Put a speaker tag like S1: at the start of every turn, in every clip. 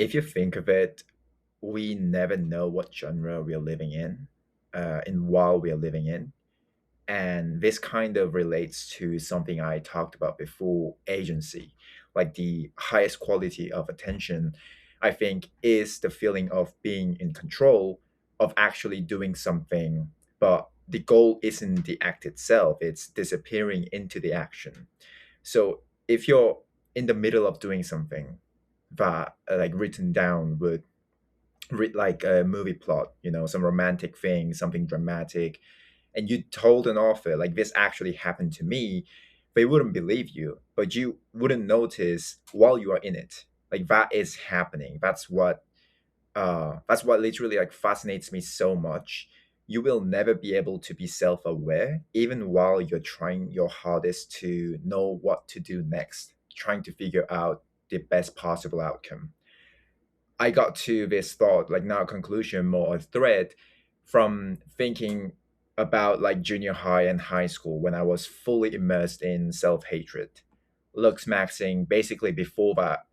S1: if you think of it, we never know what genre we're living in while we're living in. And this kind of relates to something I talked about before, agency. Like the highest quality of attention, I think, is the feeling of being in control, of actually doing something, but the goal isn't the act itself, it's disappearing into the action. So if you're in the middle of doing something that like written down would read like a movie plot, some romantic thing, something dramatic, and you told an author like this actually happened to me, they wouldn't believe you, but you wouldn't notice while you are in it. Like that is happening. That's what literally like fascinates me so much. You will never be able to be self-aware, even while you're trying your hardest to know what to do next, trying to figure out the best possible outcome. I got to this thought, like not a conclusion, more a thread from thinking about like junior high and high school when I was fully immersed in self hatred. Looks maxing, basically before that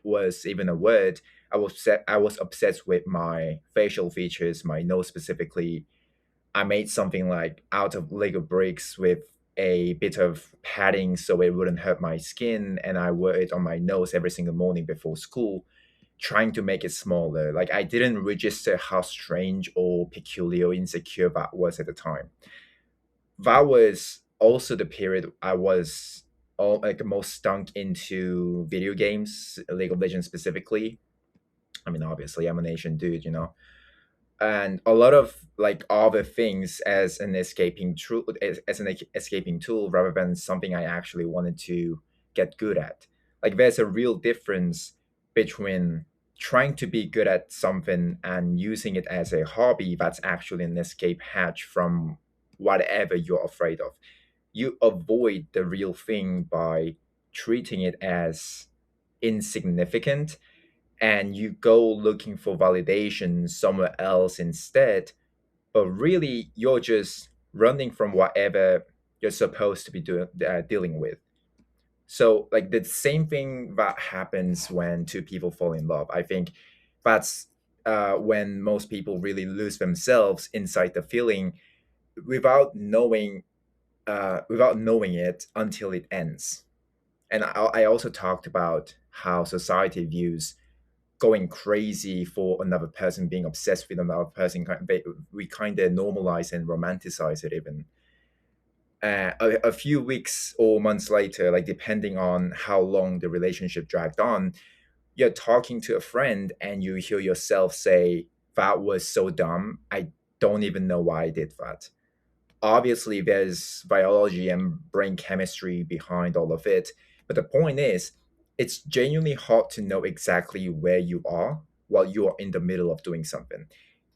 S1: was even a word, I was obsessed with my facial features, my nose specifically. I made something like out of Lego bricks with a bit of padding so it wouldn't hurt my skin, and I wore it on my nose every single morning before school, trying to make it smaller. Like I didn't register how strange or peculiar or insecure that was at the time. That was also the period I was all like most stunk into video games, League of Legends specifically. I mean, obviously, I'm an Asian dude. And a lot of like other things as an escaping tool rather than something I actually wanted to get good at. Like there's a real difference between trying to be good at something and using it as a hobby that's actually an escape hatch from whatever you're afraid of. You avoid the real thing by treating it as insignificant, and you go looking for validation somewhere else instead, but really you're just running from whatever you're supposed to be dealing with. So like the same thing that happens when two people fall in love, I think that's when most people really lose themselves inside the feeling without knowing it until it ends. And I also talked about how society views going crazy for another person, being obsessed with another person. We kind of normalize and romanticize it even. A few weeks or months later, like depending on how long the relationship dragged on, you're talking to a friend and you hear yourself say, "That was so dumb. I don't even know why I did that." Obviously, there's biology and brain chemistry behind all of it. But the point is, it's genuinely hard to know exactly where you are while you are in the middle of doing something.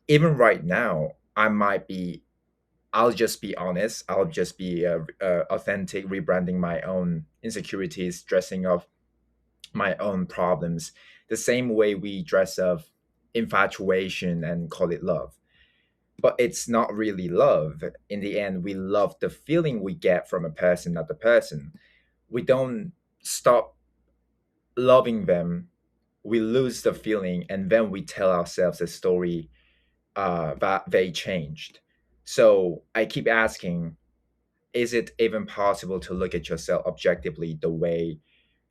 S1: Even right now, I'll just be honest, I'll just be authentic, rebranding my own insecurities, dressing up my own problems, the same way we dress up infatuation and call it love. But it's not really love. In the end, we love the feeling we get from a person, not the person. We don't stop loving them, we lose the feeling, and then we tell ourselves a story that they changed. So I keep asking, is it even possible to look at yourself objectively the way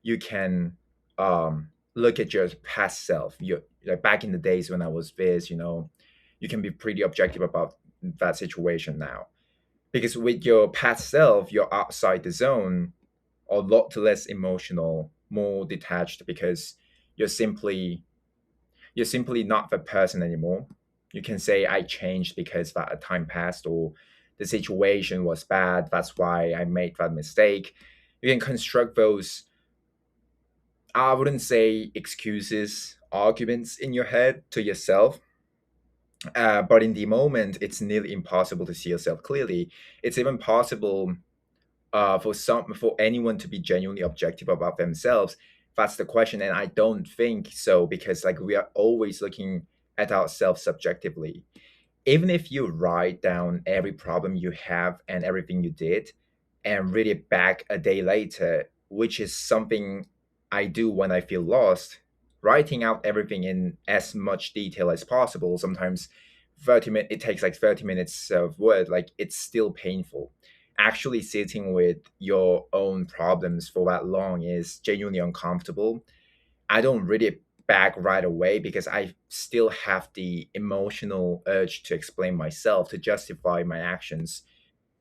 S1: you can look at your past self? You like back in the days when I was this, you can be pretty objective about that situation now. Because with your past self, you're outside the zone, a lot less emotional, more detached, because you're simply you're simply not the person anymore. You can say I changed because that time passed, or the situation was bad, that's why I made that mistake. You can construct those, I wouldn't say excuses, arguments in your head to yourself. But in the moment, it's nearly impossible to see yourself clearly. It's even possible for anyone to be genuinely objective about themselves. That's the question, and I don't think so, because like we are always looking at ourselves subjectively. Even if you write down every problem you have and everything you did, and read it back a day later, which is something I do when I feel lost, writing out everything in as much detail as possible. Sometimes 30 minutes, it takes like 30 minutes of word, like it's still painful. Actually sitting with your own problems for that long is genuinely uncomfortable. I don't really back right away because I still have the emotional urge to explain myself, to justify my actions.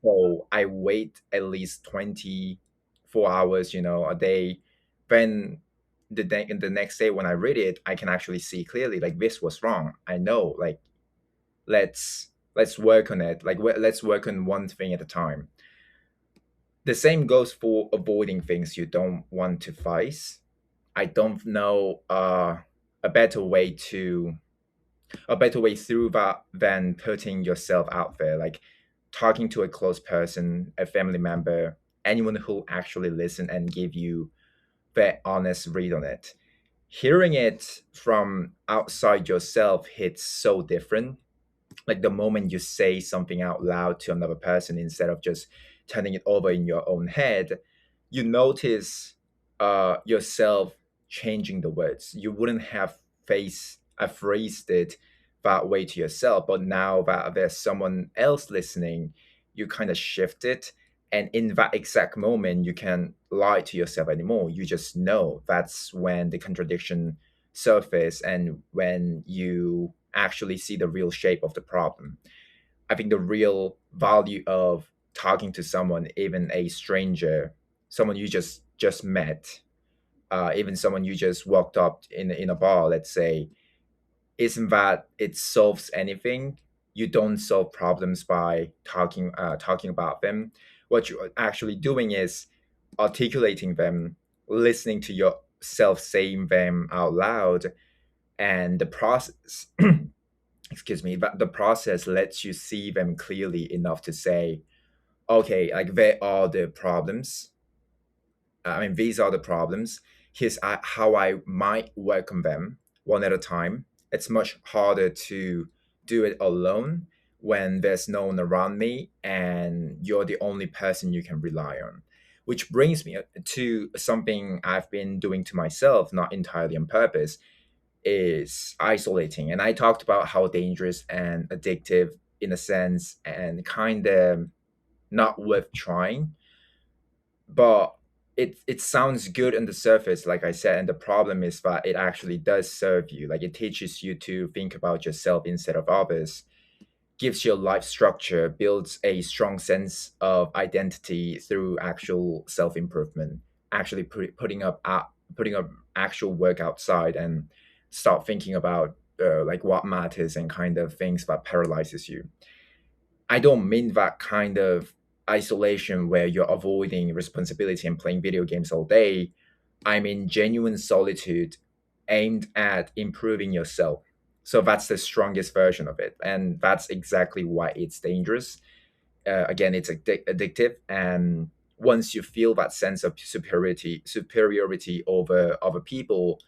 S1: So I wait at least 24 hours, a day. Then the next day when I read it, I can actually see clearly like this was wrong. I know, like let's work on it. Like let's work on one thing at a time. The same goes for avoiding things you don't want to face. I don't know a better way to a better way through that than putting yourself out there, like talking to a close person, a family member, anyone who actually listen and give you their honest read on it. Hearing it from outside yourself hits so different. Like the moment you say something out loud to another person instead of just turning it over in your own head, you notice yourself changing the words. You wouldn't have phrased it that way to yourself, but now that there's someone else listening, you kind of shift it. And in that exact moment, you can't lie to yourself anymore. You just know that's when the contradiction surface and when you actually see the real shape of the problem. I think the real value of talking to someone, even a stranger, someone you just met, even someone you just walked up in a bar, let's say, isn't that it solves anything. You don't solve problems by talking about them. What you're actually doing is articulating them, listening to yourself saying them out loud, and the process excuse me, but the process lets you see them clearly enough to say, okay, like there are the problems. I mean, these are the problems. Here's how I might work on them one at a time. It's much harder to do it alone when there's no one around me and you're the only person you can rely on. Which brings me to something I've been doing to myself, not entirely on purpose, is isolating. And I talked about how dangerous and addictive, in a sense, and kind of not worth trying. But it sounds good on the surface, like I said. And the problem is that it actually does serve you. Like it teaches you to think about yourself instead of others, gives your life structure, builds a strong sense of identity through actual self improvement, actually putting up actual work outside and start thinking about like what matters and kind of things that paralyzes you. I don't mean that kind of isolation where you're avoiding responsibility and playing video games all day. I mean genuine solitude aimed at improving yourself. So that's the strongest version of it. And that's exactly why it's dangerous. Again, it's addictive. And once you feel that sense of superiority over other people,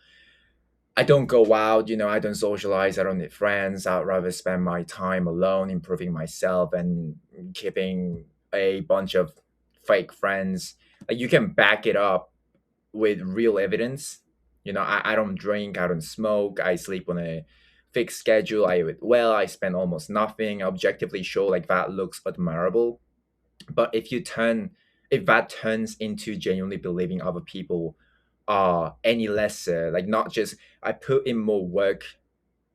S1: I don't go out, I don't socialize, I don't need friends. I'd rather spend my time alone, improving myself and keeping a bunch of fake friends. Like you can back it up with real evidence. I don't drink, I don't smoke, I sleep on a fixed schedule, I eat well, I spend almost nothing. Objectively sure, like that looks admirable. But if that turns into genuinely believing other people are any lesser, like not just I put in more work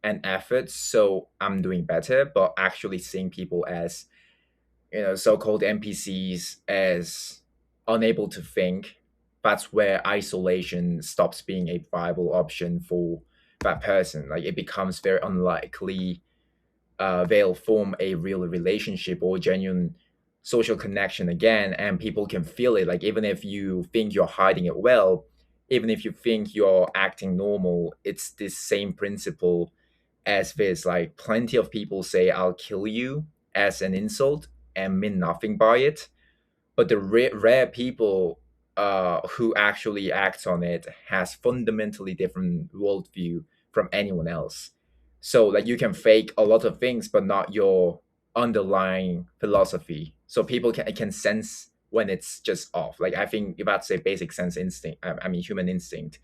S1: and effort, so I'm doing better, but actually seeing people as, so-called NPCs, as unable to think, that's where isolation stops being a viable option for that person. Like it becomes very unlikely they'll form a real relationship or genuine social connection again, and people can feel it. Like even if you think you're hiding it well, even if you think you're acting normal, it's this same principle as this. Like plenty of people say I'll kill you as an insult and mean nothing by it, but the rare people who actually acts on it has fundamentally different worldview from anyone else. So like you can fake a lot of things, but not your underlying philosophy. So people can sense when it's just off. Like I think that's a basic sense instinct. I mean human instinct.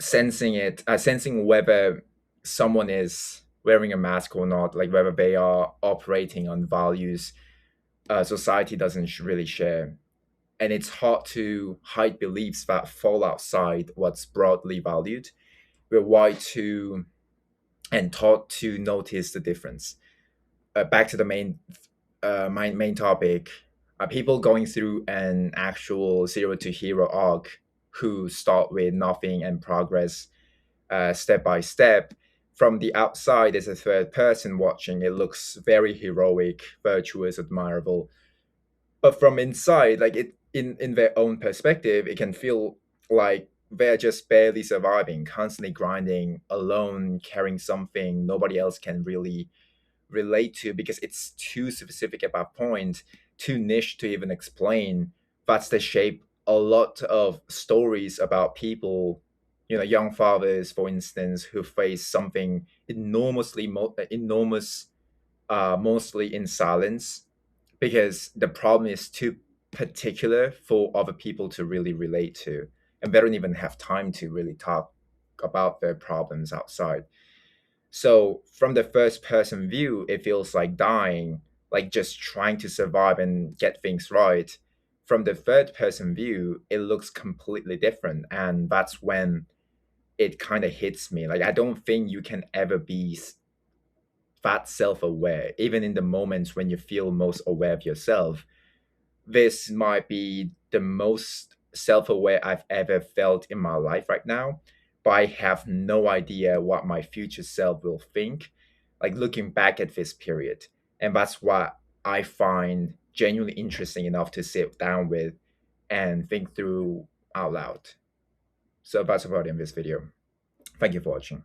S1: sensing whether someone is wearing a mask or not, like whether they are operating on values society doesn't really share. And it's hard to hide beliefs that fall outside what's broadly valued. We're wired to and taught to notice the difference. Back to the main topic. People going through an actual zero to hero arc who start with nothing and progress step by step. From the outside, as a third person watching, it looks very heroic, virtuous, admirable. But from inside, like it in their own perspective, it can feel like they're just barely surviving, constantly grinding, alone, carrying something nobody else can really relate to because it's too specific at that point, too niche to even explain. That's the shape a lot of stories about people, young fathers, for instance, who face something enormous, mostly in silence, because the problem is too particular for other people to really relate to, and they don't even have time to really talk about their problems outside. So from the first person view, it feels like dying, like just trying to survive and get things right. From the third person view, it looks completely different. And that's when it kind of hits me. Like, I don't think you can ever be that self aware, even in the moments when you feel most aware of yourself. This might be the most self aware I've ever felt in my life right now, but I have no idea what my future self will think, like looking back at this period. And that's what I find genuinely interesting enough to sit down with and think through out loud. So that's about it in this video. Thank you for watching.